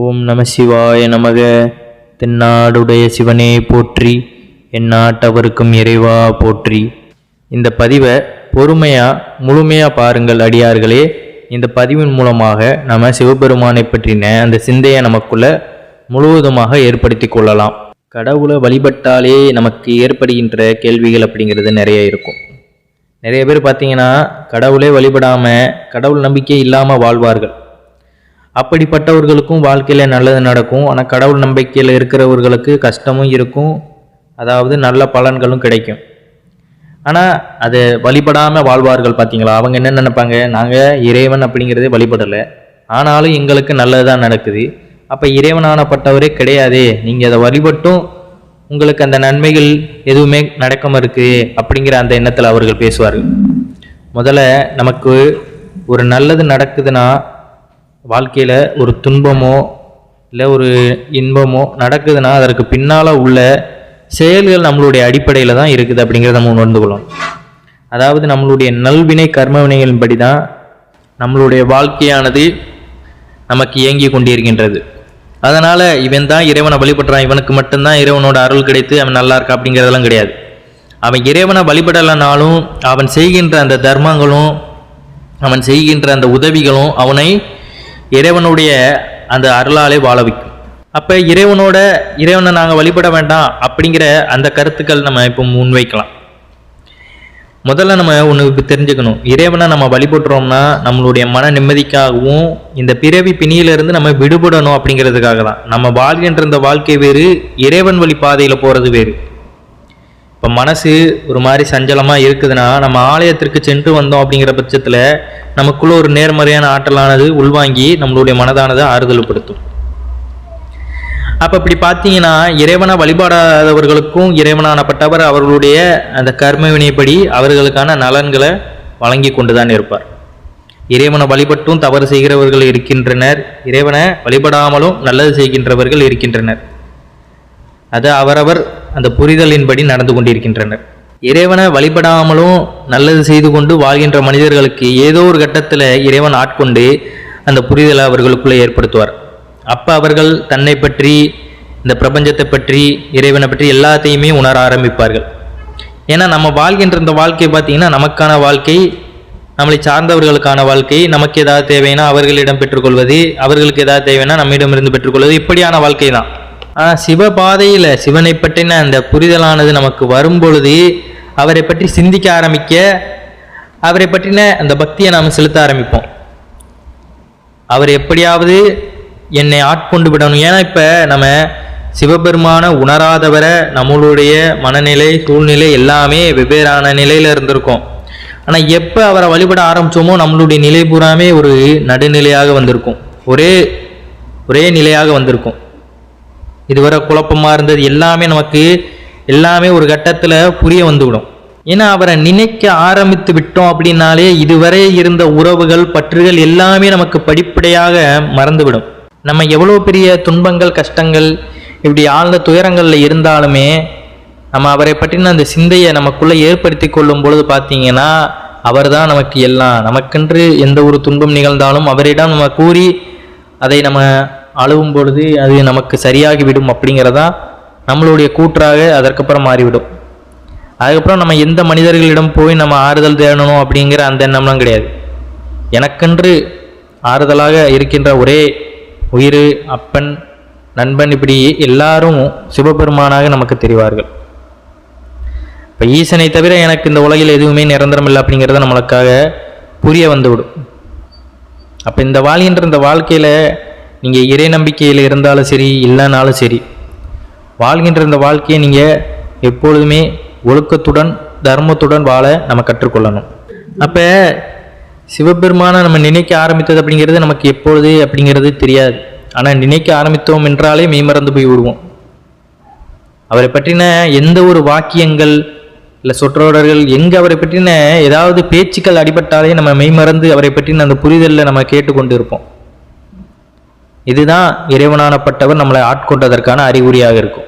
ஓம் நம சிவாய நமக. தென்னாடுடைய சிவனே போற்றி, எந்நாட்டவருக்கும் இறைவா போற்றி. இந்த பதிவை முழுமையாக பாருங்கள் அடியார்களே. இந்த பதிவின் மூலமாக நம்ம சிவபெருமானை பற்றின அந்த சிந்தையை நமக்குள்ள முழுவதுமாக ஏற்படுத்தி கொள்ளலாம். கடவுளை வழிபட்டாலே நமக்கு ஏற்படுகின்ற கேள்விகள் அப்படிங்கிறது நிறைய இருக்கும். நிறைய பேர் பார்த்தீங்கன்னா கடவுளே வழிபடாமல் கடவுள் நம்பிக்கை இல்லாமல் வாழ்வார்கள். அப்படிப்பட்டவர்களுக்கும் வாழ்க்கையில் நல்லது நடக்கும். ஆனால் கடவுள் நம்பிக்கையில் இருக்கிறவர்களுக்கு கஷ்டமும் இருக்கும், அதாவது நல்ல பலன்களும் கிடைக்கும். ஆனால் அதை வழிபடாமல் வாழ்வார்கள் பார்த்தீங்களா, அவங்க என்ன நினைப்பாங்க, நாங்கள் இறைவன் அப்படிங்கிறதே வழிபடலை, ஆனாலும் எங்களுக்கு நல்லது தான் நடக்குது, அப்போ இறைவனானப்பட்டவரே கிடையாதே, நீங்கள் அதை வழிபட்டும் உங்களுக்கு அந்த நன்மைகள் எதுவுமே நடக்காமல் இருக்குது அப்படிங்கிற அந்த எண்ணத்தில் அவர்கள் பேசுவார்கள். முதல்ல நமக்கு ஒரு நல்லது நடக்குதுன்னா, வாழ்க்கையில் ஒரு துன்பமோ இல்லை ஒரு இன்பமோ நடக்குதுன்னா அதற்கு பின்னால் உள்ள செயல்கள் நம்மளுடைய அடிப்படையில் தான் இருக்குது அப்படிங்கிறத நம்ம உணர்ந்து கொள்ளணும். அதாவது நம்மளுடைய நல்வினை கர்மவினைகளின்படி தான் நம்மளுடைய வாழ்க்கையானது நமக்கு இயங்கி கொண்டிருக்கின்றது. அதனால் இவன் தான் இறைவனை வழிபடுறான், இவனுக்கு மட்டும்தான் இறைவனோட அருள் கிடைத்து அவன் நல்லா இருக்கா அப்படிங்கிறதெல்லாம் கிடையாது. அவன் இறைவனை வழிபடலைனாலும் அவன் செய்கின்ற அந்த தர்மங்களும் அவன் செய்கின்ற அந்த உதவிகளும் அவனை இறைவனுடைய அந்த அருளாலே வாழ வைக்கும். அப்போ இறைவனை நாங்கள் வழிபட வேண்டாம் அப்படிங்கிற அந்த கருத்துக்கள் நம்ம இப்போ முன்வைக்கலாம். முதல்ல நம்ம ஒன்று தெரிஞ்சுக்கணும், இறைவனை நம்ம வழிபடுறோம்னா நம்மளுடைய மன நிம்மதிக்காகவும் இந்த பிறவி பிணியிலிருந்து நம்ம விடுபடணும் அப்படிங்கிறதுக்காக தான். நம்ம வாழ்கின்ற இந்த வாழ்க்கை வேறு, இறைவன் வழி பாதையில் போகிறது வேறு. இப்போ மனசு ஒரு மாதிரி சஞ்சலமாக இருக்குதுன்னா நம்ம ஆலயத்திற்கு சென்று வந்தோம் அப்படிங்கிற பட்சத்தில் நமக்குள்ள ஒரு நேர்மறையான ஆற்றலானது உள்வாங்கி நம்மளுடைய மனதானதை ஆறுதல்படுத்தும். அப்போ இப்படி பார்த்தீங்கன்னா இறைவனை வழிபாடாதவர்களுக்கும் இறைவனானப்பட்டவர் அவர்களுடைய அந்த கர்ம வினைப்படி அவர்களுக்கான நலன்களை வழங்கி கொண்டு தான் இருப்பார். இறைவனை வழிபட்டும் தவறு செய்கிறவர்கள் இருக்கின்றனர், இறைவனை வழிபடாமலும் நல்லது செய்கின்றவர்கள் இருக்கின்றனர். அது அவரவர் அந்த புரிதலின்படி நடந்து கொண்டிருக்கின்றனர். இறைவனை வழிபடாமலும் நல்லது செய்து கொண்டு வாழ்கின்ற மனிதர்களுக்கு ஏதோ ஒரு கட்டத்தில் இறைவன் ஆட்கொண்டு அந்த புரிதலை அவர்களுக்குள்ளே ஏற்படுத்துவார். அப்போ அவர்கள் தன்னை பற்றி, இந்த பிரபஞ்சத்தை பற்றி, இறைவனை பற்றி எல்லாத்தையுமே உணர ஆரம்பிப்பார்கள். ஏன்னா நம்ம வாழ்கின்ற இந்த வாழ்க்கை பார்த்தீங்கன்னா நமக்கான வாழ்க்கை, நம்மளை சார்ந்தவர்களுக்கான வாழ்க்கை. நமக்கு ஏதாவது தேவைன்னா அவர்களிடம் பெற்றுக்கொள்வது, அவர்களுக்கு ஏதாவது தேவைன்னா நம்மிடமிருந்து பெற்றுக்கொள்வது, இப்படியான வாழ்க்கை தான். ஆனால் சிவபாதையில் சிவனை பற்றின அந்த புரிதலானது நமக்கு வரும்பொழுது அவரை பற்றி சிந்திக்க ஆரம்பிக்க, அவரை பற்றின அந்த பக்தியை நாம் செலுத்த ஆரம்பிப்போம். அவர் எப்படியாவது என்னை ஆட்கொண்டு விடணும். ஏன்னா இப்போ நம்ம சிவபெருமான உணராதவரை நம்மளுடைய மனநிலை சூழ்நிலை எல்லாமே வெவ்வேறான நிலையில் இருந்திருக்கோம். ஆனால் எப்போ அவரை வழிபட ஆரம்பித்தோமோ நம்மளுடைய நிலை பூராமே ஒரு நடுநிலையாக வந்திருக்கும், ஒரே நிலையாக வந்திருக்கும். இதுவரை குழப்பமாக இருந்தது எல்லாமே ஒரு கட்டத்தில் புரிய வந்துவிடும். ஏன்னா அவரை நினைக்க ஆரம்பித்து விட்டோம் அப்படின்னாலே இதுவரை இருந்த உறவுகள் பற்றுகள் எல்லாமே நமக்கு படிப்படியாக மறந்துவிடும். நம்ம எவ்வளோ பெரிய துன்பங்கள் கஷ்டங்கள் இப்படி ஆழ்ந்த துயரங்களில் இருந்தாலுமே நம்ம அவரை பற்றின அந்த சிந்தையை நமக்குள்ளே ஏற்படுத்தி கொள்ளும் பொழுது பார்த்தீங்கன்னா அவர் தான் நமக்கு எல்லாம். நமக்கென்று எந்த ஒரு துன்பம் நிகழ்ந்தாலும் அவரிடம் நம்ம கூறி அதை நம்ம அழுவும் பொழுது அது நமக்கு சரியாகிவிடும் அப்படிங்கிறதா நம்மளுடைய கூற்றாக அதற்கப்புறம் மாறிவிடும். அதுக்கப்புறம் நம்ம எந்த மனிதர்களிடம் போய் நம்ம ஆறுதல் தேடணும் அப்படிங்கிற அந்த எண்ணம்லாம் கிடையாது. எனக்கென்று ஆறுதலாக இருக்கின்ற ஒரே உயிர், அப்பன், நண்பன், இப்படி எல்லாரும் சிவபெருமானாக நமக்கு தெரிவார்கள். இப்போ ஈசனை தவிர எனக்கு இந்த உலகில் எதுவுமே நிரந்தரம் இல்லை அப்படிங்கிறத நம்மளுக்காக புரிய வந்துவிடும். அப்போ இந்த வாழ்க்கையில் நீங்கள் இறை நம்பிக்கையில் இருந்தாலும் சரி இல்லைனாலும் சரி, வாழ்கின்ற இந்த வாழ்க்கையை நீங்கள் எப்பொழுதுமே ஒழுக்கத்துடன் தர்மத்துடன் வாழ நம்ம கற்றுக்கொள்ளணும். அப்போ சிவபெருமானை நம்ம நினைக்க ஆரம்பித்தது அப்படிங்கிறது நமக்கு எப்பொழுது அப்படிங்கிறது தெரியாது. ஆனால் நினைக்க ஆரம்பித்தோம் என்றாலே மெய்மறந்து போய் விடுவோம். அவரை பற்றின எந்த ஒரு வாக்கியங்கள் இல்லை சொற்றொடர்கள் எங்கே அவரை பற்றின ஏதாவது பேச்சுக்கள் அடிபட்டாலே நம்ம மெய்மறந்து அவரை பற்றின அந்த புரிதலில் நம்ம கேட்டுக்கொண்டு இருப்போம். இதுதான் இறைவனானப்பட்டவர் நம்மளை ஆட்கொண்டதற்கான அறிகுறியாக இருக்கும்.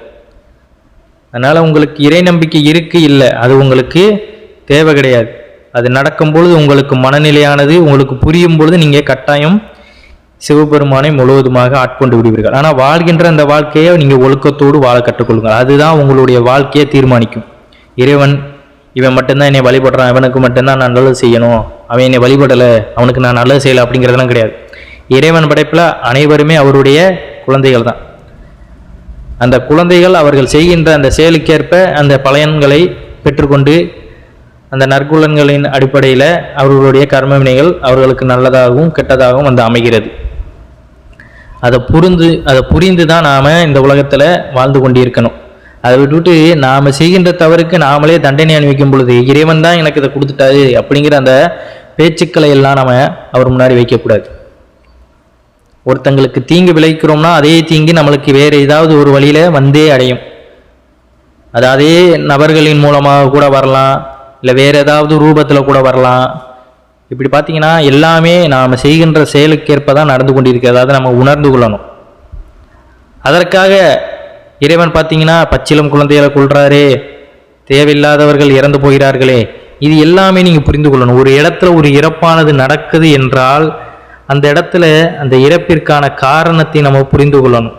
அதனால் உங்களுக்கு இறை நம்பிக்கை இருக்கு இல்லை அது உங்களுக்கு தேவை கிடையாது. அது நடக்கும் பொழுது உங்களுக்கு மனநிலையானது உங்களுக்கு புரியும் பொழுது நீங்கள் கட்டாயம் சிவபெருமானை முழுவதுமாக ஆட்கொண்டு விடுவீர்கள். ஆனால் வாழ்கின்ற அந்த வாழ்க்கையை நீங்கள் ஒழுக்கத்தோடு வாழ கற்றுக்கொள்ளுங்கள். அதுதான் உங்களுடைய வாழ்க்கையை தீர்மானிக்கும். இறைவன் இவன் மட்டும்தான் என்னை வழிபடுறான், இவனுக்கு மட்டும்தான் நான் நல்லது செய்யணும், அவன் என்னை வழிபடலை அவனுக்கு நான் நல்லது செய்யலை அப்படிங்கிறதெல்லாம் கிடையாது. இறைவன் படைப்பில் அனைவருமே அவருடைய குழந்தைகள் தான். அந்த குழந்தைகள் அவர்கள் செய்கின்ற அந்த செயலுக்கேற்ப அந்த பலன்களை பெற்றுக்கொண்டு அந்த நற்குலன்களின் அடிப்படையில் அவர்களுடைய கர்ம வினைகள் அவர்களுக்கு நல்லதாகவும் கெட்டதாகவும் வந்து அமைகிறது. அதை புரிந்து தான் நாம் இந்த உலகத்தில் வாழ்ந்து கொண்டிருக்கணும். அதை விட்டுவிட்டு நாம் செய்கின்ற தவறுக்கு நாமளே தண்டனை அனுபவிக்கும் பொழுது இறைவன் தான் எனக்கு இதை கொடுத்துட்டாரு அப்படிங்கிற அந்த பேச்சுக்களை எல்லாம் நாம் அவர் முன்னாடி வைக்கக்கூடாது. ஒருத்தங்களுக்கு தீங்கு விளைவிக்கிறோம்னா அதே தீங்கு நம்மளுக்கு வேறு ஏதாவது ஒரு வழியில் வந்தே அடையும். அது அதே நபர்களின் மூலமாக கூட வரலாம், இல்லை வேறு ஏதாவது ரூபத்தில் கூட வரலாம். இப்படி பார்த்தீங்கன்னா எல்லாமே நாம் செய்கின்ற செயலுக்கேற்ப தான் நடந்து கொண்டிருக்கிறது. அதை நம்ம உணர்ந்து கொள்ளணும். அதற்காக இறைவன் பார்த்தீங்கன்னா பச்சிலம் குழந்தைகளை கொள்றாரே, தேவையில்லாதவர்கள் இறந்து போகிறார்களே, இது எல்லாமே நீங்கள் புரிந்து கொள்ளணும். ஒரு இடத்துல ஒரு இறப்பானது நடக்குது என்றால் அந்த இடத்துல அந்த இறப்பிற்கான காரணத்தை நம்ம புரிந்து கொள்ளணும்.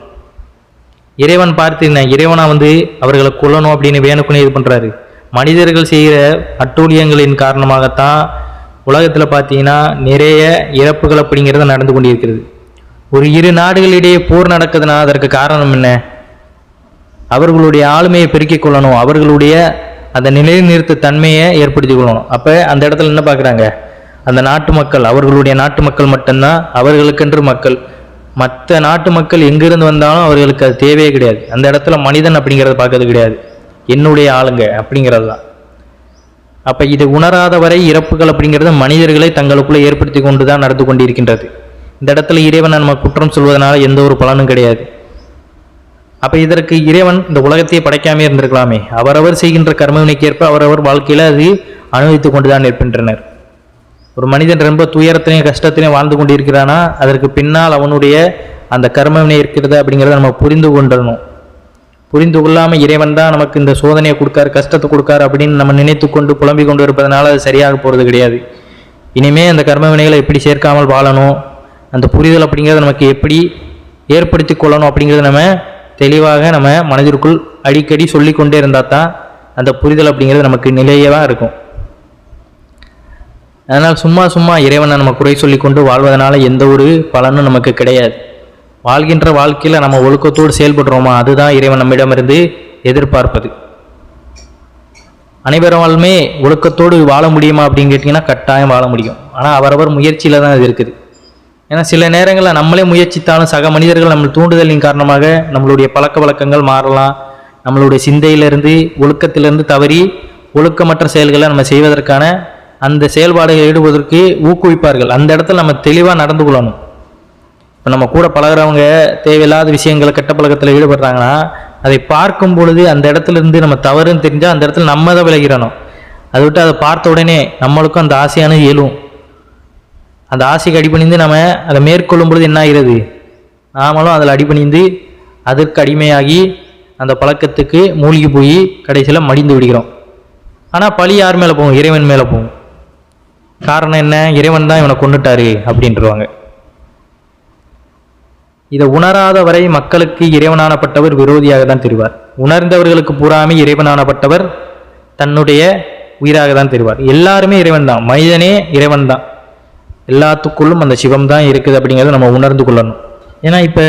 இறைவன் பார்த்தீங்கன்னா இறைவனா வந்து அவர்களை கொல்லணும் அப்படின்னு வேணுக்குன்னு இது பண்ணுறாரு. மனிதர்கள் செய்கிற அட்டூழியங்களின் காரணமாகத்தான் உலகத்தில் பார்த்தீங்கன்னா நிறைய இறப்புகள் அப்படிங்கிறது நடந்து கொண்டிருக்கிறது. ஒரு இரு நாடுகளிடையே போர் நடக்குதுன்னா அதற்கு காரணம் என்ன? அவர்களுடைய ஆளுமையை பெருக்கிக் கொள்ளணும், அவர்களுடைய அந்த நிலைநிறுத்த தன்மையை ஏற்படுத்தி கொள்ளணும். அப்போ அந்த இடத்துல என்ன பார்க்குறாங்க? அந்த நாட்டு மக்கள், அவர்களுடைய நாட்டு மக்கள் மட்டும்தான் அவர்களுக்கென்று மக்கள். மற்ற நாட்டு மக்கள் எங்கிருந்து வந்தாலும் அவர்களுக்கு அது தேவையே கிடையாது. அந்த இடத்துல மனிதன் அப்படிங்கிறத பார்க்கறது கிடையாது, என்னுடைய ஆளுங்க அப்படிங்கிறது தான். அப்போ இது உணராத வரை இறப்புகள் அப்படிங்கிறது மனிதர்களை தங்களுக்குள்ளே ஏற்படுத்தி கொண்டு தான் நடந்து கொண்டிருக்கின்றது. இந்த இடத்துல இறைவனை நம்ம குற்றம் சொல்வதனால எந்த ஒரு பலனும் கிடையாது. அப்போ இதற்கு இறைவன் இந்த உலகத்தையே படைக்காமே இருந்திருக்கலாமே. அவரவர் செய்கின்ற கர்மவினைக்கேற்ப அவரவர் வாழ்க்கையில் அது அனுபவித்து கொண்டு தான் இருக்கின்றனர். ஒரு மனிதன் ரொம்ப துயரத்திலையும் கஷ்டத்திலையும் வாழ்ந்து கொண்டிருக்கிறானா அதற்கு பின்னால் அவனுடைய அந்த கர்மவினை இருக்கிறது அப்படிங்கிறத நம்ம புரிந்து கொண்டணும். புரிந்து கொள்ளாமல் இறைவன் தான் நமக்கு இந்த சோதனையை கொடுக்காரு, கஷ்டத்தை கொடுக்காரு அப்படின்னு நம்ம நினைத்து கொண்டு புலம்பிக் கொண்டு இருப்பதனால அது சரியாக போகிறது கிடையாது. இனிமே அந்த கர்ம வினைகளை எப்படி சேர்க்காமல் வாழணும், அந்த புரிதல் அப்படிங்கிறத நமக்கு எப்படி ஏற்படுத்தி கொள்ளணும் அப்படிங்கிறத நம்ம தெளிவாக நம்ம மனதிற்குள் அடிக்கடி சொல்லி கொண்டே இருந்தால் தான் அந்த புரிதல் அப்படிங்கிறது நமக்கு நிலையவாக இருக்கும். அதனால் சும்மா இறைவனை நம்ம குறை சொல்லி கொண்டு வாழ்வதனால எந்த ஒரு பலனும் நமக்கு கிடையாது. வாழ்கின்ற வாழ்க்கையில் நம்ம ஒழுக்கத்தோடு செயல்படுறோமா அதுதான் இறைவன் நம்மிடமிருந்து எதிர்பார்ப்பது. அனைவராலுமே ஒழுக்கத்தோடு வாழ முடியுமா அப்படின்னு கேட்டிங்கன்னா கட்டாயம் வாழ முடியும். ஆனால் அவரவர் முயற்சியில் தான் இது இருக்குது. ஏன்னா சில நேரங்களில் நம்மளே முயற்சித்தாலும் சக மனிதர்கள் நம்ம தூண்டுதலின் காரணமாக நம்மளுடைய பழக்க வழக்கங்கள் மாறலாம். நம்மளுடைய சிந்தையிலிருந்து ஒழுக்கத்திலிருந்து தவறி ஒழுக்கமற்ற செயல்களை நம்ம செய்வதற்கான அந்த செயல்பாடுகள் ஈடுபடுவதற்கு ஊக்குவிப்பார்கள். அந்த இடத்துல நம்ம தெளிவாக நடந்து கொள்ளணும். இப்போ நம்ம கூட பழகிறவங்க தேவையில்லாத விஷயங்களை கெட்ட பழக்கத்தில் ஈடுபடுறாங்கன்னா அதை பார்க்கும் பொழுது அந்த இடத்துல இருந்து நம்ம தவறுன்னு தெரிஞ்சால் அந்த இடத்துல நம்ம தான் விலகிறணும். அதை விட்டு அதை பார்த்த உடனே நம்மளுக்கும் அந்த ஆசையானது எழும். அந்த ஆசைக்கு அடிபணிந்து நம்ம அதை மேற்கொள்ளும் பொழுது என்ன ஆகிறது? நாமளும் அதில் அடிபணிந்து அதற்கு அடிமையாகி அந்த பழக்கத்துக்கு மூழ்கி போய் கடைசியில் மடிந்து விடுகிறோம். ஆனால் பழி யார் மேலே போகும்? இறைவன் மேலே போகும். காரணம் என்ன? இறைவன் தான் இவனை கொண்டுட்டாரு அப்படின்ட்டுருவாங்க. இதை உணராத வரை மக்களுக்கு இறைவனானப்பட்டவர் விரோதியாக தான் தெரிவார். உணர்ந்தவர்களுக்கு பூராமே இறைவனானப்பட்டவர் தன்னுடைய உயிராக தான் தெரிவார். எல்லாருமே இறைவன் தான், மனிதனே இறைவன் தான், எல்லாத்துக்குள்ளும் அந்த சிவம் தான் இருக்குது அப்படிங்கிறத நம்ம உணர்ந்து கொள்ளணும். ஏன்னா இப்போ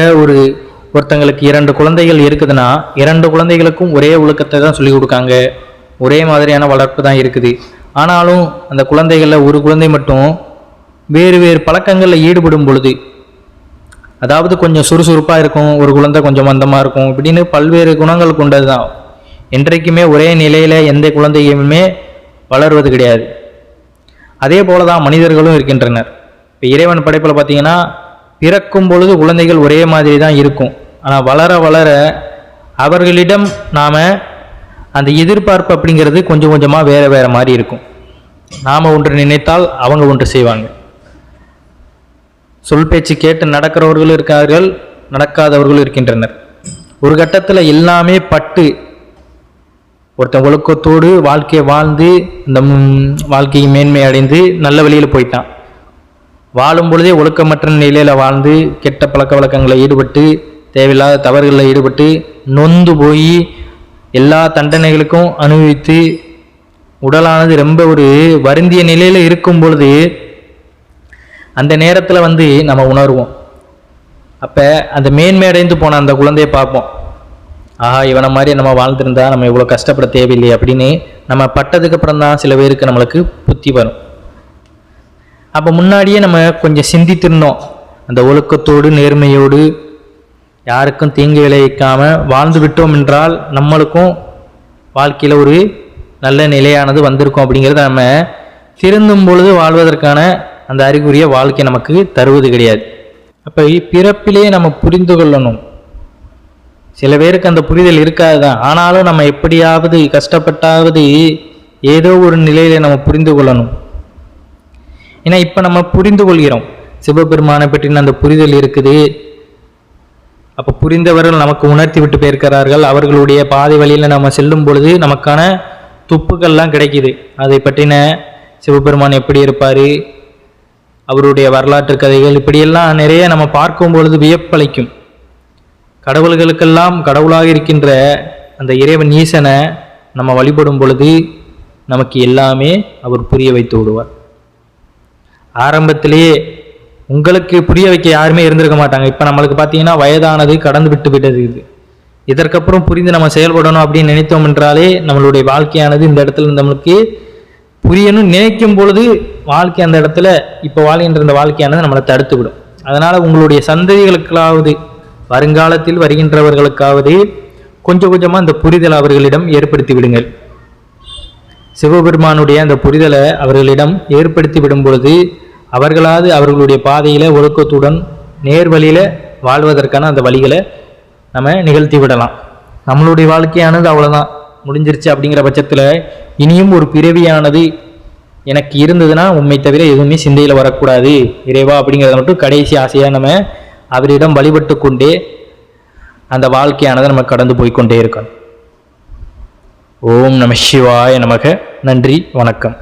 ஒருத்தங்களுக்கு 2 குழந்தைகள் இருக்குதுன்னா 2 குழந்தைகளுக்கும் ஒரே ஒழுக்கத்தை தான் சொல்லிக் கொடுக்காங்க, ஒரே மாதிரியான வளர்ப்பு தான் இருக்குது. ஆனாலும் அந்த குழந்தைகளில் ஒரு குழந்தை மட்டும் வேறு வேறு பழக்கங்களில் ஈடுபடும் பொழுது, அதாவது கொஞ்சம் சுறுசுறுப்பாக இருக்கும், ஒரு குழந்தை கொஞ்சம் மந்தமாக இருக்கும், இப்படின்னு பல்வேறு குணங்கள் கொண்டது தான். என்றைக்குமே ஒரே நிலையில் எந்த குழந்தையுமே வளர்வது கிடையாது. அதே போல தான் மனிதர்களும் இருக்கின்றனர். இப்போ இறைவன் படைப்பில் பார்த்தீங்கன்னா பிறக்கும் பொழுது குழந்தைகள் ஒரே மாதிரி தான் இருக்கும். ஆனால் வளர வளர அவர்களிடம் நாம் அந்த எதிர்பார்ப்பு அப்படிங்கிறது கொஞ்சம் கொஞ்சமாக வேறு மாதிரி இருக்கும். நாம் ஒன்று நினைத்தால் அவங்க ஒன்று செய்வாங்க. சொல் பேச்சு கேட்டு நடக்கிறவர்களும் இருக்கார்கள், நடக்காதவர்களும் இருக்கின்றனர். ஒரு கட்டத்தில் எல்லாமே பட்டு ஒருத்தன் ஒழுக்கத்தோடு வாழ்க்கையை வாழ்ந்து இந்த வாழ்க்கையை மேன்மை அடைந்து நல்ல வழியில் போயிட்டான். வாழும் பொழுதே ஒழுக்கமற்ற நிலையில் வாழ்ந்து கெட்ட பழக்க வழக்கங்களில் ஈடுபட்டு தேவையில்லாத தவறுகளில் ஈடுபட்டு நொந்து போய் எல்லா தண்டனைகளுக்கும் அனுபவித்து உடலானது ரொம்ப ஒரு வருந்திய நிலையில் இருக்கும் பொழுது அந்த நேரத்தில் நம்ம உணர்வோம். அப்போ அந்த மேன்மையடைந்து போன அந்த குழந்தையை பார்ப்போம். ஆஹா, இவனை மாதிரி நம்ம வாழ்ந்திருந்தா நம்ம இவ்வளோ கஷ்டப்பட தேவையில்லை அப்படின்னு நம்ம பட்டதுக்கு அப்புறம் தான் சில பேருக்கு நம்மளுக்கு புத்தி வரும். அப்போ முன்னாடியே நம்ம கொஞ்சம் சிந்தித்திருந்தோம், அந்த ஒழுக்கத்தோடு நேர்மையோடு யாருக்கும் தீங்கு விளைவிக்காமல் வாழ்ந்து விட்டோம் என்றால் நம்மளுக்கும் வாழ்க்கையில் ஒரு நல்ல நிலையானது வந்திருக்கும் அப்படிங்கிறத நம்ம திருந்தும் பொழுது வாழ்வதற்கான அந்த அறிகுறிய வாழ்க்கை நமக்கு தருவது கிடையாது. அப்போ பிறப்பிலே நம்ம புரிந்து கொள்ளணும். சில பேருக்கு அந்த புரிதல் இருக்காது தான், ஆனாலும் நம்ம எப்படியாவது கஷ்டப்பட்டாவது ஏதோ ஒரு நிலையில நம்ம புரிந்து கொள்ளணும். ஏன்னா இப்போ நம்ம புரிந்து கொள்கிறோம், சிவபெருமானை பற்றின அந்த புரிதல் இருக்குது. அப்போ புரிந்தவர்கள் நமக்கு உணர்த்தி விட்டு போயிருக்கிறார்கள். அவர்களுடைய பாதை வழியில் நம்ம செல்லும் பொழுது நமக்கான துப்புக்கள்லாம் கிடைக்குது. அதை பற்றின சிவபெருமான் எப்படி இருப்பார், அவருடைய வரலாற்று கதைகள் இப்படியெல்லாம் நிறைய நம்ம பார்க்கும் பொழுது வியப்பளிக்கும். கடவுள்களுக்கெல்லாம் கடவுளாக இருக்கின்ற அந்த இறைவன் ஈசனை நம்ம வழிபடும் பொழுது நமக்கு எல்லாமே அவர் புரிய வைத்து விடுவார். ஆரம்பத்திலேயே உங்களுக்கு புரிய வைக்க யாருமே இருந்திருக்க மாட்டாங்க. இப்போ நம்மளுக்கு பார்த்தீங்கன்னா வயதானது கடந்து விட்டு விட்டது. இதற்கப்புறம் புரிந்து நம்ம செயல்படணும் அப்படின்னு நினைத்தோம் என்றாலே நம்மளுடைய வாழ்க்கையானது இந்த இடத்துல நம்மளுக்கு புரியணும் நினைக்கும் பொழுது வாழ்க்கை அந்த இடத்துல இப்போ வாழ்கின்ற இந்த வாழ்க்கையானது நம்மளை தடுத்து விடும். அதனால் உங்களுடைய சந்ததிகளுக்காவது வருங்காலத்தில் வருகின்றவர்களுக்காவது கொஞ்சம் கொஞ்சமாக இந்த புரிதல் அவர்களிடம் ஏற்படுத்தி விடுங்கள். சிவபெருமானுடைய அந்த புரிதலை அவர்களிடம் ஏற்படுத்தி விடும் பொழுது அவர்களாவது அவர்களுடைய பாதையில் ஒழுக்கத்துடன் நேர்வழியில் வாழ்வதற்கான அந்த வழிகளை நம்ம நிகழ்த்தி விடலாம். நம்மளுடைய வாழ்க்கையானது அவ்வளோதான் முடிஞ்சிருச்சு. அப்படிங்கிற பட்சத்தில் இனியும் ஒரு பிறவியானது எனக்கு இருந்ததுன்னா உண்மை தவிர எதுவுமே சிந்தையில் வரக்கூடாது இறைவா அப்படிங்கிறத மட்டும் கடைசி ஆசையாக நம்ம அவரிடம் வழிபட்டு கொண்டே அந்த வாழ்க்கையானதை நம்ம கடந்து போய்கொண்டே இருக்கணும். ஓம் நம சிவாய நமக. நன்றி, வணக்கம்.